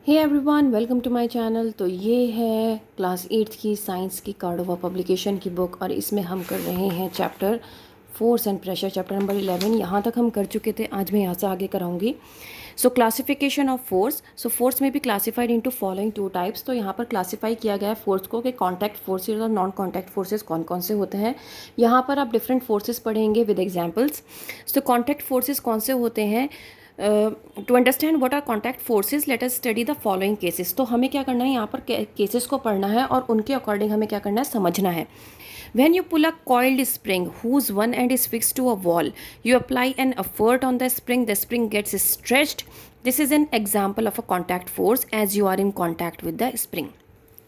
Hey everyone, welcome to my channel. तो ये है क्लास 8th की साइंस की कार्डोवा पब्लिकेशन की बुक और इसमें हम कर रहे हैं chapter force and pressure, chapter number 11। यहाँ तक हम कर चुके थे, आज मैं यहाँ से आगे कराऊंगी। So classification of force. So force में भी classified into following two types. तो यहाँ पर क्लासीफाई किया गया है फोर्स को कि कॉन्टैक्ट फोर्सेज और नॉन कॉन्टैक्ट फोर्सेज कौन कौन से होते हैं। यहाँ पर आप डिफरेंट फोर्सेज पढ़ेंगे with examples. So contact forces कौन से होते हैं? To understand what are contact forces let us study the following cases. तो हमें क्या करना है, यहाँ पर केसेस को पढ़ना है और उनके अकॉर्डिंग हमें क्या करना है, समझना है। When you pull a coiled spring whose one end is fixed to a wall, you apply an effort on the spring gets stretched. This is an example of a contact force as you are in contact with the spring.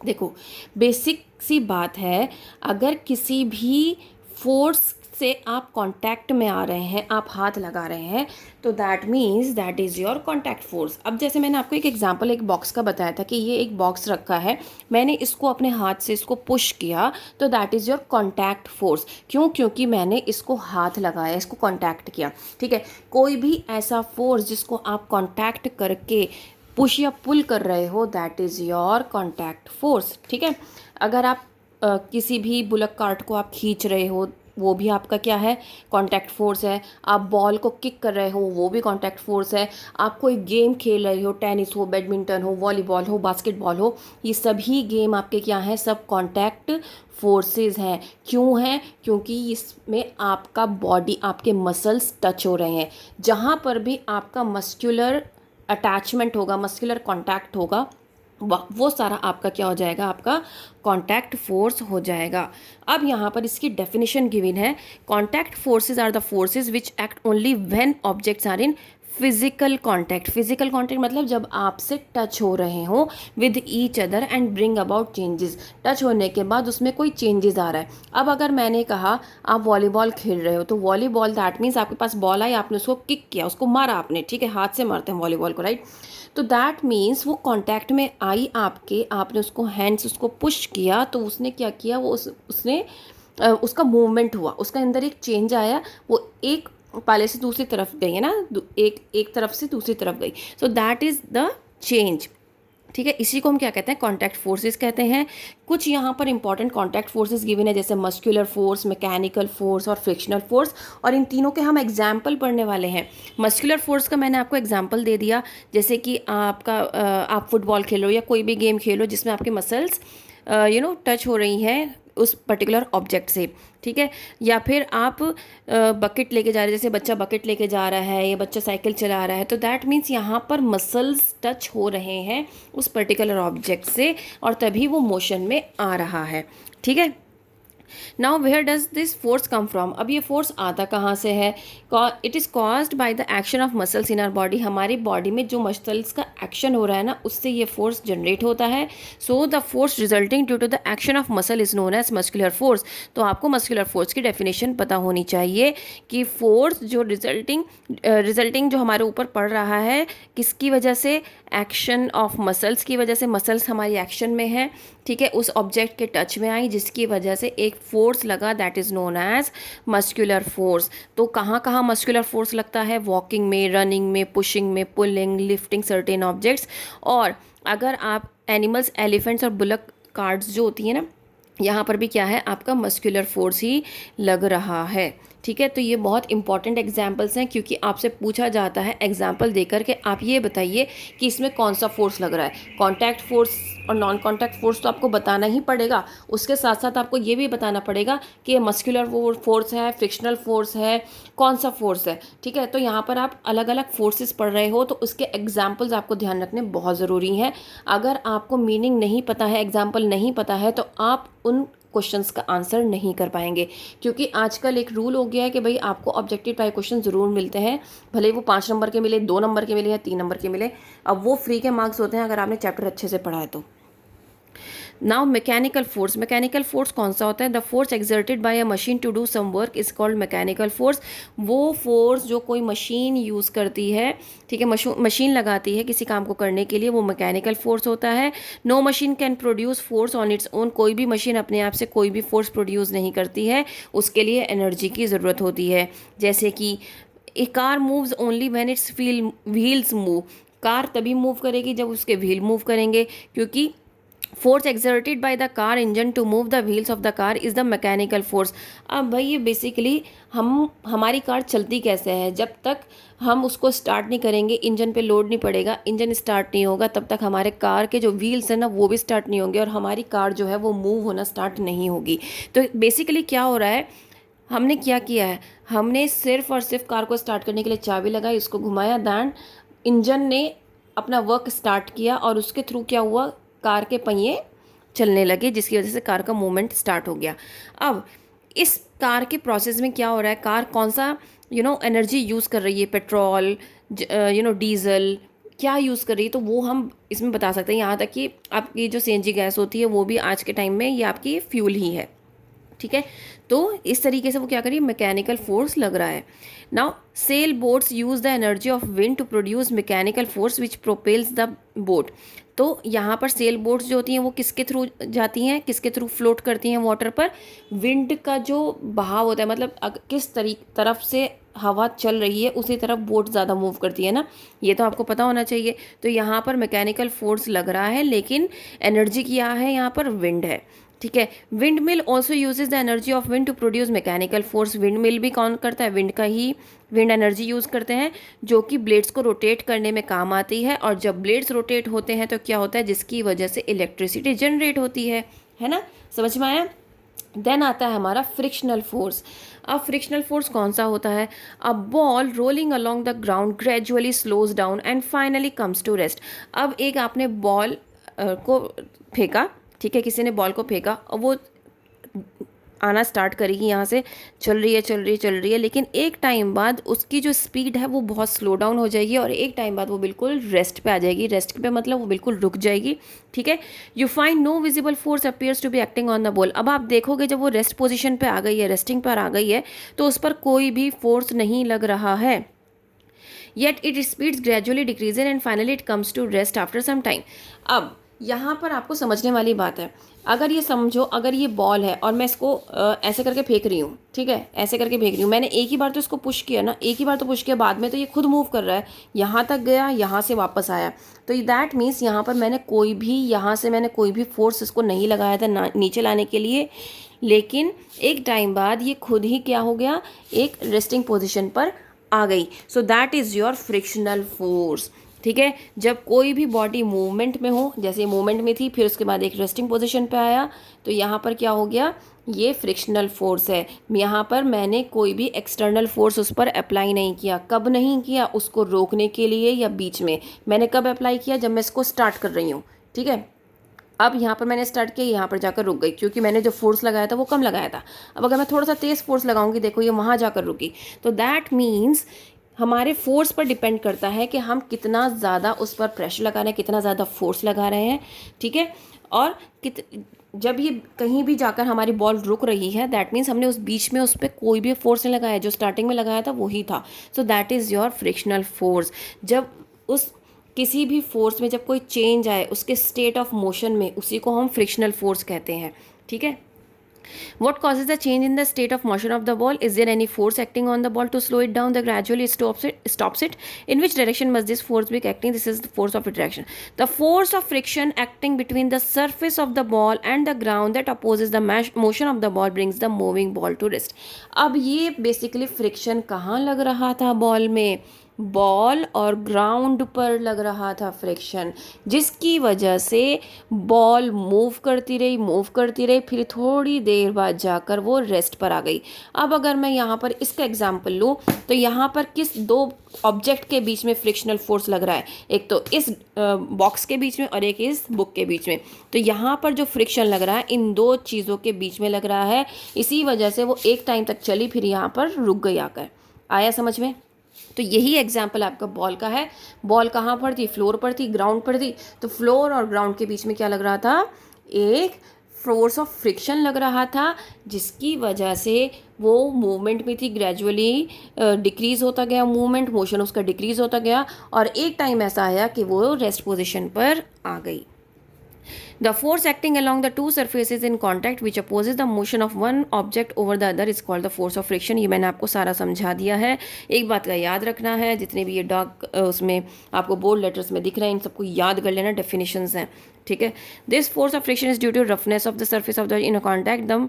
देखो, basic सी बात है, अगर किसी भी force से आप contact में आ रहे हैं, आप हाथ लगा रहे हैं, तो that means that is your contact force. अब जैसे मैंने आपको एक एग्जांपल एक बॉक्स का बताया था कि ये एक बॉक्स रखा है, मैंने इसको अपने हाथ से इसको पुश किया, तो that is your contact force. क्यों? क्योंकि मैंने इसको हाथ लगाया, इसको कांटेक्ट किया। ठीक है, कोई भी ऐसा फोर्स जिसको आप कांटेक्ट करके पुश या पुल कर रहे हो, that is your contact force. ठीक है, अगर आप किसी भी बुलक कार्ट को आप खींच रहे हो, वो भी आपका क्या है, कांटेक्ट फोर्स है। आप बॉल को किक कर रहे हो, वो भी कांटेक्ट फोर्स है। आप कोई गेम खेल रहे हो, टेनिस हो, बैडमिंटन हो, वॉलीबॉल हो, बास्केटबॉल हो, ये सभी गेम आपके क्या हैं, सब कांटेक्ट फोर्सेस हैं। क्यों हैं? क्योंकि इसमें आपका बॉडी, आपके मसल्स टच हो रहे हैं। जहाँ पर भी आपका मस्कुलर अटैचमेंट होगा, मस्कुलर कांटेक्ट होगा, वो सारा आपका क्या हो जाएगा, आपका कांटेक्ट फोर्स हो जाएगा। अब यहाँ पर इसकी डेफिनेशन गिवन है। Contact forces are the forces which act only when objects are in physical contact. Physical contact मतलब जब आपसे टच हो रहे हो with each other and bring about changes. Touch होने के बाद उसमें कोई चेंजेस आ रहा है। अब अगर मैंने कहा आप वॉलीबॉल खेल रहे हो, तो वॉलीबॉल दैट मीन्स आपके पास बॉल आई, आपने उसको किक किया, उसको मारा आपने। ठीक है, हाथ से मारते हैं वॉलीबॉल को, राइट? तो दैट मीन्स वो कांटेक्ट में आई आपके, आपने उसको हैंड्स उसको पुश किया, तो उसने क्या किया, वो उसने उसका मूवमेंट हुआ, उसके अंदर एक चेंज आया, वो एक पाले से दूसरी तरफ गई है ना, एक तरफ से दूसरी तरफ गई। So that is the change. ठीक है, इसी को हम क्या कहते हैं, कांटेक्ट फोर्सेस कहते हैं। कुछ यहाँ पर इंपॉर्टेंट कांटेक्ट फोर्सेस गिवन है, जैसे मस्कुलर फोर्स, मैकेनिकल फोर्स और फ्रिक्शनल फोर्स, और इन तीनों के हम एग्जाम्पल पढ़ने वाले हैं। मस्कुलर फोर्स का मैंने आपको एग्जाम्पल दे दिया, जैसे कि आप फुटबॉल खेलो या कोई भी गेम खेलो जिसमें आपके मसल्स टच हो रही हैं उस पर्टिकुलर ऑब्जेक्ट से। ठीक है, या फिर आप बकेट लेके जा रहे हैं, जैसे बच्चा बकेट लेके जा रहा है या बच्चा साइकिल चला रहा है, तो दैट मीन्स यहाँ पर मसल्स टच हो रहे हैं उस पर्टिकुलर ऑब्जेक्ट से, और तभी वो मोशन में आ रहा है। ठीक है, now where does this force come from? अब ये फोर्स आता कहाँ से है? It is caused by the action of muscles in our body. हमारी बॉडी में जो मसल्स का एक्शन हो रहा है ना, उससे ये फोर्स जनरेट होता है। So the force resulting due to the action of muscle is known as muscular force. तो आपको मस्कुलर फोर्स की डेफिनेशन पता होनी चाहिए कि फोर्स जो रिजल्टिंग जो हमारे ऊपर पड़ रहा है, किसकी वजह से? एक्शन ऑफ मसल्स की वजह से। मसल्स हमारी एक्शन में है, ठीक है, उस ऑब्जेक्ट के टच में आई, जिसकी वजह से एक फोर्स लगा, that is known as muscular force. तो कहाँ कहाँ मस्कुलर फोर्स लगता है? वॉकिंग में, रनिंग में, पुशिंग में, पुलिंग, लिफ्टिंग सर्टेन ऑब्जेक्ट्स। और अगर आप एनिमल्स, एलिफेंट्स और बुलक कार्ड्स जो होती हैं ना, यहाँ पर भी क्या है, आपका मस्कुलर फोर्स ही लग रहा है। ठीक है, तो ये बहुत इंपॉर्टेंट एग्जाम्पल्स हैं, क्योंकि आपसे पूछा जाता है एग्जाम्पल देकर के आप ये बताइए कि इसमें कौन सा फोर्स लग रहा है। कॉन्टैक्ट फोर्स और नॉन कॉन्टैक्ट फोर्स तो आपको बताना ही पड़ेगा, उसके साथ साथ आपको ये भी बताना पड़ेगा कि ये मस्कुलर फोर्स है, फ्रिक्शनल फोर्स है, कौन सा फोर्स है। ठीक है, तो यहाँ पर आप अलग अलग फोर्सेस पढ़ रहे हो, तो उसके एग्जाम्पल्स आपको ध्यान रखने बहुत ज़रूरी हैं। अगर आपको मीनिंग नहीं पता है, एग्जाम्पल नहीं पता है, तो आप उन क्वेश्चंस का आंसर नहीं कर पाएंगे। क्योंकि आजकल एक रूल हो गया है कि भाई आपको ऑब्जेक्टिव टाइप क्वेश्चन ज़रूर मिलते हैं, भले वो 5 नंबर के मिले, 2 नंबर के मिले या 3 नंबर के मिले। अब वो फ्री के मार्क्स होते हैं अगर आपने चैप्टर अच्छे से पढ़ा है तो। Now mechanical force. Mechanical force कौन सा होता है? The force exerted by a machine to do some work is called mechanical force. वो फोर्स जो कोई मशीन यूज़ करती है, ठीक है, मशीन लगाती है किसी काम को करने के लिए, वो मैकेनिकल फोर्स होता है। No machine can produce force on its own. कोई भी मशीन अपने आप से कोई भी फोर्स प्रोड्यूस नहीं करती है, उसके लिए एनर्जी की ज़रूरत होती है। जैसे कि a car moves only when its wheels move. Car तभी मूव करेगी जब उसके व्हील मूव करेंगे, क्योंकि force exerted by the car engine to move the wheels of the car is the mechanical force. अब भाई ये बेसिकली हमारी कार चलती कैसे है, जब तक हम उसको स्टार्ट नहीं करेंगे, इंजन पे लोड नहीं पड़ेगा, इंजन स्टार्ट नहीं होगा, तब तक हमारे कार के जो व्हील्स हैं ना वो भी स्टार्ट नहीं होंगे और हमारी कार जो है वो मूव होना स्टार्ट नहीं होगी। तो बेसिकली क्या हो रहा है, हमने क्या किया है, हमने सिर्फ और सिर्फ कार को स्टार्ट करने के लिए चाबी लगाई, इसको घुमाया, दैन इंजन ने अपना वर्क स्टार्ट किया और उसके थ्रू क्या हुआ, कार के पहिए चलने लगे, जिसकी वजह से कार का मूवमेंट स्टार्ट हो गया। अब इस कार के प्रोसेस में क्या हो रहा है, कार कौन सा एनर्जी यूज़ कर रही है, पेट्रोल डीजल क्या यूज़ कर रही है, तो वो हम इसमें बता सकते हैं। यहाँ तक कि आपकी जो सीएनजी गैस होती है वो भी आज के टाइम में ये आपकी फ्यूल ही है, ठीक है। तो इस तरीके से वो क्या करिए, मैकेनिकल फोर्स लग रहा है। Now sail boats use the energy of wind to produce mechanical force which propels the boat. तो यहाँ पर सेल बोट्स जो होती हैं वो किसके थ्रू जाती हैं, किसके थ्रू फ्लोट करती हैं वाटर पर, विंड का जो बहाव होता है, मतलब किस तरफ से हवा चल रही है उसी तरफ बोट ज़्यादा मूव करती है ना, ये तो आपको पता होना चाहिए। तो यहाँ पर मैकेनिकल फोर्स लग रहा है, लेकिन एनर्जी क्या है, यहाँ पर विंड है, ठीक है। Wind mill also uses the energy of wind to produce mechanical force. Wind mill भी कौन करता है, विंड एनर्जी यूज़ करते हैं, जो कि ब्लेड्स को रोटेट करने में काम आती है, और जब ब्लेड्स रोटेट होते हैं तो क्या होता है, जिसकी वजह से इलेक्ट्रिसिटी जनरेट होती है ना, समझ में आया। देन आता है हमारा फ्रिक्शनल फोर्स। अब फ्रिक्शनल फोर्स कौन सा होता है, a ball rolling along the ground gradually slows down and finally comes to rest. अब एक आपने बॉल को फेंका, ठीक है, किसी ने बॉल को फेंका और वो आना स्टार्ट करेगी, यहाँ से चल रही है, लेकिन एक टाइम बाद उसकी जो स्पीड है वो बहुत स्लो डाउन हो जाएगी और एक टाइम बाद वो बिल्कुल रेस्ट पे आ जाएगी। रेस्ट पे मतलब वो बिल्कुल रुक जाएगी, ठीक है। You find no visible force appears to be acting on the ball. अब आप देखोगे जब वो रेस्ट पोजिशन पे आ गई है, रेस्टिंग पर आ गई है, तो उस पर कोई भी फोर्स नहीं लग रहा है, yet it speeds gradually decreases and finally it comes to rest after some time. अब यहाँ पर आपको समझने वाली बात है, अगर ये समझो, अगर ये बॉल है और मैं इसको ऐसे करके फेंक रही हूँ, ठीक है, ऐसे करके फेंक रही हूँ, मैंने एक ही बार तो इसको पुश किया ना, एक ही बार तो पुश किया, बाद में तो ये खुद मूव कर रहा है, यहाँ तक गया, यहाँ से वापस आया, तो दैट मीन्स यहाँ पर मैंने कोई भी फोर्स इसको नहीं लगाया था नीचे लाने के लिए, लेकिन एक टाइम बाद ये खुद ही क्या हो गया, एक रेस्टिंग पोजिशन पर आ गई। So that is your frictional force, ठीक है। जब कोई भी बॉडी मूवमेंट में हो, जैसे मूवमेंट में थी, फिर उसके बाद एक रेस्टिंग पोजीशन पे आया, तो यहाँ पर क्या हो गया, ये फ्रिक्शनल फोर्स है। यहाँ पर मैंने कोई भी एक्सटर्नल फोर्स उस पर अप्लाई नहीं किया। कब नहीं किया, उसको रोकने के लिए या बीच में। मैंने कब अप्लाई किया, जब मैं इसको स्टार्ट कर रही हूँ, ठीक है। अब यहाँ पर मैंने स्टार्ट किया, यहाँ पर जाकर रुक गई, क्योंकि मैंने जो फोर्स लगाया था वो कम लगाया था। अब अगर मैं थोड़ा सा तेज़ फोर्स लगाऊंगी, देखो ये वहाँ जाकर रुकी, तो दैट मीन्स हमारे फोर्स पर डिपेंड करता है कि हम कितना ज़्यादा उस पर प्रेशर लगा रहे हैं, कितना ज़्यादा फोर्स लगा रहे हैं, ठीक है। और जब ये कहीं भी जाकर हमारी बॉल रुक रही है, दैट मीन्स हमने उस बीच में उस पर कोई भी फोर्स नहीं लगाया, जो स्टार्टिंग में लगाया था वही था। So that is your frictional force. जब उस किसी भी फोर्स में जब कोई चेंज आए उसके स्टेट ऑफ मोशन में, उसी को हम फ्रिक्शनल फोर्स कहते हैं, ठीक है। What causes the change in the state of motion of the ball? Is there any force acting on the ball to slow it down that gradually stops it? In which direction must this force be acting? This is the force of attraction. The force of friction acting between the surface of the ball and the ground that opposes the motion of the ball brings the moving ball to rest. अब ये basically friction कहाँ लग रहा था ball में? Ball और ground पर लग रहा था फ्रिक्शन, जिसकी वजह से बॉल मूव करती रही, फिर थोड़ी देर बाद जाकर वो रेस्ट पर आ गई। अब अगर मैं यहाँ पर इसका एग्जांपल लूँ, तो यहाँ पर किस दो ऑब्जेक्ट के बीच में फ्रिक्शनल फोर्स लग रहा है, एक तो इस बॉक्स के बीच में और एक इस बुक के बीच में। तो यहाँ पर जो फ्रिक्शन लग रहा है इन दो चीज़ों के बीच में लग रहा है, इसी वजह से वो एक टाइम तक चली, फिर यहाँ पर रुक गई आकर। आया समझ में? तो यही एग्जाम्पल आपका बॉल का है। बॉल कहाँ पर थी, फ्लोर पर थी, ग्राउंड पर थी, तो फ्लोर और ग्राउंड के बीच में क्या लग रहा था, एक फोर्स ऑफ फ्रिक्शन लग रहा था, जिसकी वजह से वो मूवमेंट में थी, ग्रेजुअली डिक्रीज होता गया मूवमेंट, मोशन उसका डिक्रीज होता गया, और एक टाइम ऐसा आया कि वो रेस्ट पोजीशन पर आ गई। The force acting along the two surfaces in contact which opposes the motion of one object over the other is called the force of friction. ये मैंने आपको सारा समझा दिया है. एक बात का याद रखना है, जितने भी ये डार्क उसमें आपको बोल्ड लेटर्स में दिख रहे हैं इन सबको याद कर लेना, डेफिनेशंस हैं. ठीक है. This force of friction is due to roughness of the surface of the in contact them.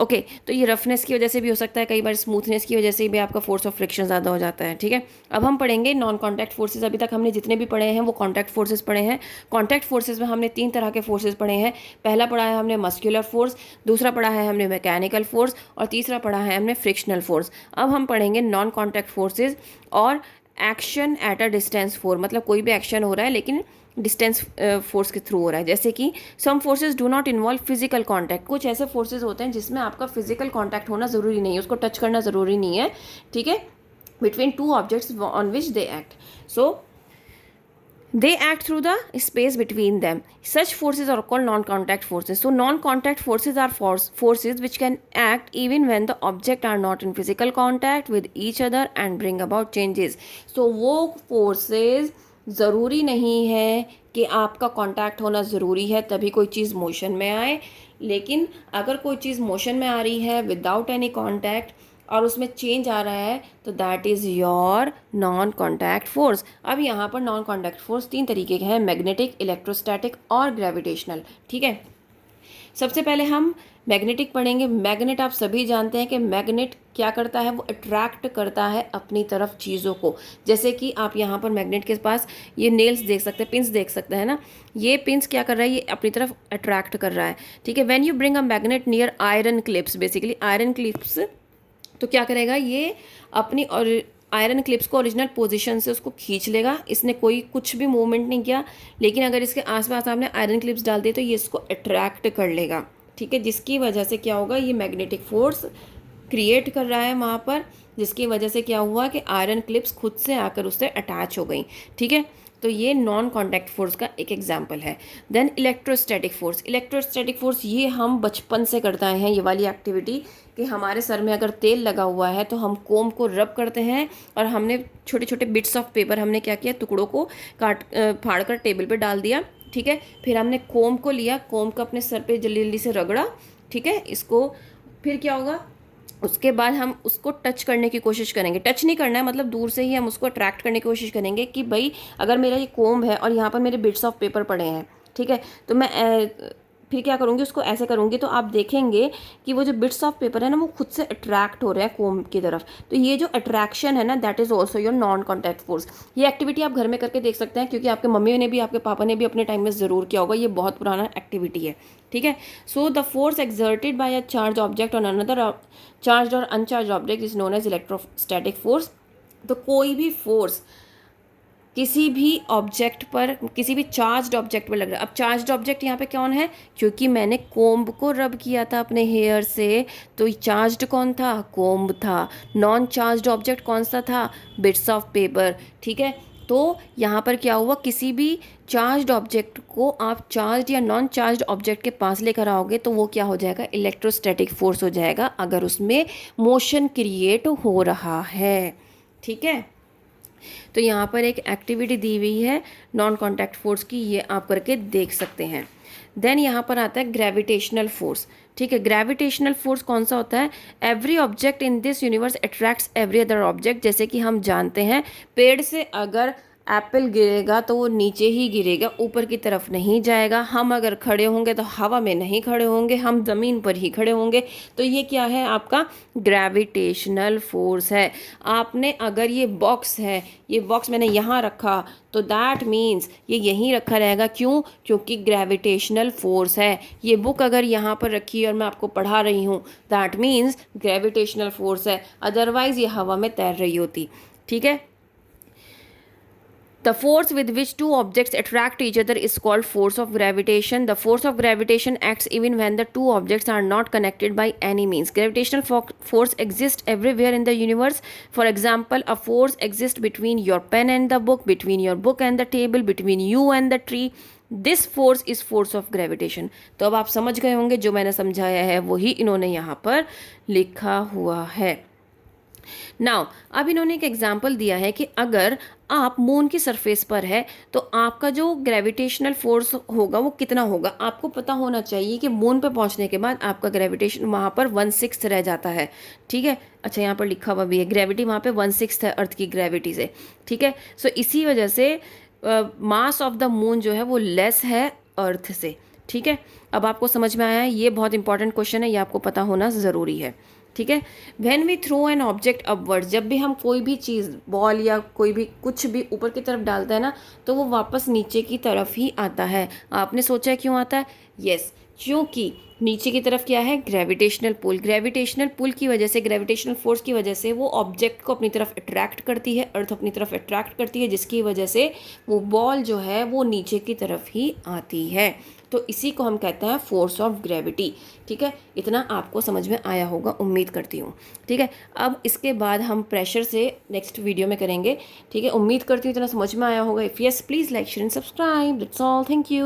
Okay तो ये रफनेस की वजह से भी हो सकता है, कई बार स्मूथनेस की वजह से भी आपका फोर्स ऑफ फ्रिक्शन ज़्यादा हो जाता है. ठीक है. अब हम पढ़ेंगे नॉन कॉन्टैक्ट फोर्सेज. अभी तक हमने जितने भी पढ़े हैं वो कॉन्टैक्ट फोर्सेज पढ़े हैं. कॉन्टैक्ट फोर्सेज में हमने 3 तरह के फोर्सेज पढ़े हैं. पहला पढ़ा है हमने मस्कुलर फोर्स, दूसरा पढ़ा है हमने मैकेनिकल फोर्स और तीसरा पढ़ा है हमने फ्रिक्शनल फोर्स. अब हम पढ़ेंगे नॉन कॉन्टैक्ट फोर्सेज और action at a distance four, मतलब कोई भी एक्शन हो रहा है लेकिन डिस्टेंस फोर्स के थ्रू हो रहा है. जैसे कि some forces do not involve physical contact. कुछ ऐसे फोर्सेज होते हैं जिसमें आपका फिजिकल कॉन्टैक्ट होना ज़रूरी नहीं है, उसको टच करना ज़रूरी नहीं है. ठीक है. Between two objects on which they act, so they act through the space between them. Such forces are called non-contact forces. So non-contact forces are forces which can act even when the object are not in physical contact with each other and bring about changes. So वो forces ज़रूरी नहीं है कि आपका contact होना ज़रूरी है तभी कोई चीज़ मोशन में आए, लेकिन अगर कोई चीज़ मोशन में आ रही है विदाउट एनी कांटेक्ट और उसमें चेंज आ रहा है तो that is your non contact force. अब यहाँ पर नॉन कॉन्टैक्ट फोर्स 3 तरीके के हैं, मैग्नेटिक, इलेक्ट्रोस्टैटिक और ग्रेविटेशनल. ठीक है. सबसे पहले हम मैग्नेटिक पढ़ेंगे. मैग्नेट आप सभी जानते हैं कि मैग्नेट क्या करता है, वो अट्रैक्ट करता है अपनी तरफ चीज़ों को. जैसे कि आप यहाँ पर मैग्नेट के पास ये नेल्स देख सकते हैं, पिंस देख सकते हैं ना. ये पिंस क्या कर रहा है, ये अपनी तरफ अट्रैक्ट कर रहा है. ठीक है. When you bring a magnet near iron clips, basically iron clips, तो क्या करेगा ये अपनी और आयरन क्लिप्स को ओरिजिनल पोजीशन से उसको खींच लेगा. इसने कोई कुछ भी मूवमेंट नहीं किया, लेकिन अगर इसके आसपास आपने आयरन क्लिप्स डाल दिए तो ये इसको अट्रैक्ट कर लेगा. ठीक है. जिसकी वजह से क्या होगा, ये मैग्नेटिक फोर्स क्रिएट कर रहा है वहाँ पर, जिसकी वजह से क्या हुआ कि आयरन क्लिप्स खुद से आकर उससे अटैच हो गई. ठीक है. तो ये नॉन कॉन्टैक्ट फोर्स का एक एग्जाम्पल है. Then electrostatic force. Electrostatic force ये हम बचपन से करते हैं ये वाली एक्टिविटी, कि हमारे सर में अगर तेल लगा हुआ है तो हम कोम को रब करते हैं और हमने छोटे छोटे बिट्स ऑफ पेपर हमने क्या किया, टुकड़ों को फाड़ कर टेबल पे डाल दिया. ठीक है. फिर हमने कोम को लिया, कोम को अपने सर पे जल्दी जल्दी से रगड़ा. ठीक है. इसको फिर क्या होगा, उसके बाद हम उसको टच करने की कोशिश करेंगे. टच नहीं करना है, मतलब दूर से ही हम उसको अट्रैक्ट करने की कोशिश करेंगे कि भाई अगर मेरा ये कोम्ब है और यहाँ पर मेरे बिट्स ऑफ पेपर पड़े हैं, ठीक है, तो मैं फिर क्या करूँगी, उसको ऐसे करूँगी तो आप देखेंगे कि वो जो बिट्स ऑफ पेपर है ना वो खुद से अट्रैक्ट हो रहे हैं कोम्ब की तरफ. तो ये जो अट्रैक्शन है ना, that is also your non contact force. ये एक्टिविटी आप घर में करके देख सकते हैं, क्योंकि आपके मम्मी ने भी आपके पापा ने भी अपने टाइम में ज़रूर किया होगा. ये बहुत पुराना एक्टिविटी है. ठीक है. So the force exerted by a charge object on another charge और uncharge object is known as electrostatic force. तो कोई भी फोर्स किसी भी ऑब्जेक्ट पर, किसी भी चार्ज्ड ऑब्जेक्ट पर लग रहा है. अब चार्ज्ड ऑब्जेक्ट यहाँ पे कौन है, क्योंकि मैंने कोम्ब को रब किया था अपने हेयर से, तो चार्ज्ड कौन था, कोम्ब था. नॉन चार्ज्ड ऑब्जेक्ट कौन सा था, बिट्स ऑफ पेपर. ठीक है. तो यहाँ पर क्या हुआ, किसी भी चार्ज्ड ऑब्जेक्ट को आप चार्ज्ड या नॉन चार्ज्ड ऑब्जेक्ट के पास लेकर आओगे तो वो क्या हो जाएगा, इलेक्ट्रोस्टैटिक फोर्स हो जाएगा, अगर उसमें मोशन क्रिएट हो रहा है. ठीक है. तो यहाँ पर एक एक्टिविटी दी हुई है नॉन कॉन्टैक्ट फोर्स की, ये आप करके देख सकते हैं. देन यहाँ पर आता है ग्रेविटेशनल फोर्स. ठीक है. ग्रेविटेशनल फोर्स कौन सा होता है, every object in this universe attracts every other object. जैसे कि हम जानते हैं पेड़ से अगर एप्पल गिरेगा तो वो नीचे ही गिरेगा, ऊपर की तरफ नहीं जाएगा. हम अगर खड़े होंगे तो हवा में नहीं खड़े होंगे, हम ज़मीन पर ही खड़े होंगे. तो ये क्या है, आपका ग्रेविटेशनल फोर्स है. आपने अगर ये बॉक्स है, ये बॉक्स मैंने यहाँ रखा तो दैट मीन्स ये यहीं रखा रहेगा. क्यों, क्योंकि ग्रेविटेशनल फोर्स है. ये बुक अगर यहाँ पर रखी और मैं आपको पढ़ा रही हूँ, दैट मीन्स ग्रेविटेशनल फोर्स है, अदरवाइज़ ये हवा में तैर रही होती. ठीक है. The force with which two objects attract each other is called force of gravitation. The force of gravitation acts even when the two objects are not connected by any means. Gravitational force exists everywhere in the universe. For example, a force exists between your pen and the book, between your book and the table, between you and the tree. This force is force of gravitation. तो अब आप समझ गए होंगे, जो मैंने समझाया है वही इन्होंने यहाँ पर लिखा हुआ है. नाउ अब इन्होंने एक एग्जांपल दिया है कि अगर आप मून की सरफेस पर है तो आपका जो ग्रेविटेशनल फोर्स होगा वो कितना होगा। आपको पता होना चाहिए कि मून पे पहुंचने के बाद आपका ग्रेविटेशन वहाँ पर 1/6 रह जाता है। ठीक है, अच्छा यहाँ पर लिखा हुआ भी है ग्रेविटी वहाँ पे 1/6 है अर्थ की ग्रेविटी से। ठीक है, सो इसी वजह से मास ऑफ द मून जो है वो लेस है अर्थ से। ठीक है, अब आपको समझ में आया है, ये बहुत इंपॉर्टेंट क्वेश्चन है, ये आपको पता होना ज़रूरी है। ठीक है, when we throw an object upward, जब भी हम कोई भी चीज़ बॉल या कोई भी कुछ भी ऊपर की तरफ डालते हैं ना तो वो वापस नीचे की तरफ ही आता है। आपने सोचा है क्यों आता है? यस, क्योंकि नीचे की तरफ क्या है? Gravitational pull. ग्रेविटेशनल पुल की वजह से, ग्रेविटेशनल फोर्स की वजह से वो ऑब्जेक्ट को अपनी तरफ अट्रैक्ट करती है, अर्थ अपनी तरफ अट्रैक्ट करती है, जिसकी वजह से वो बॉल जो है वो नीचे की तरफ ही आती है। तो इसी को हम कहते हैं फोर्स ऑफ ग्रेविटी। ठीक है, इतना आपको समझ में आया होगा उम्मीद करती हूँ। ठीक है, अब इसके बाद हम प्रेशर से नेक्स्ट वीडियो में करेंगे। ठीक है, उम्मीद करती हूँ इतना समझ में आया होगा। If yes please like share and subscribe. That's all, thank you.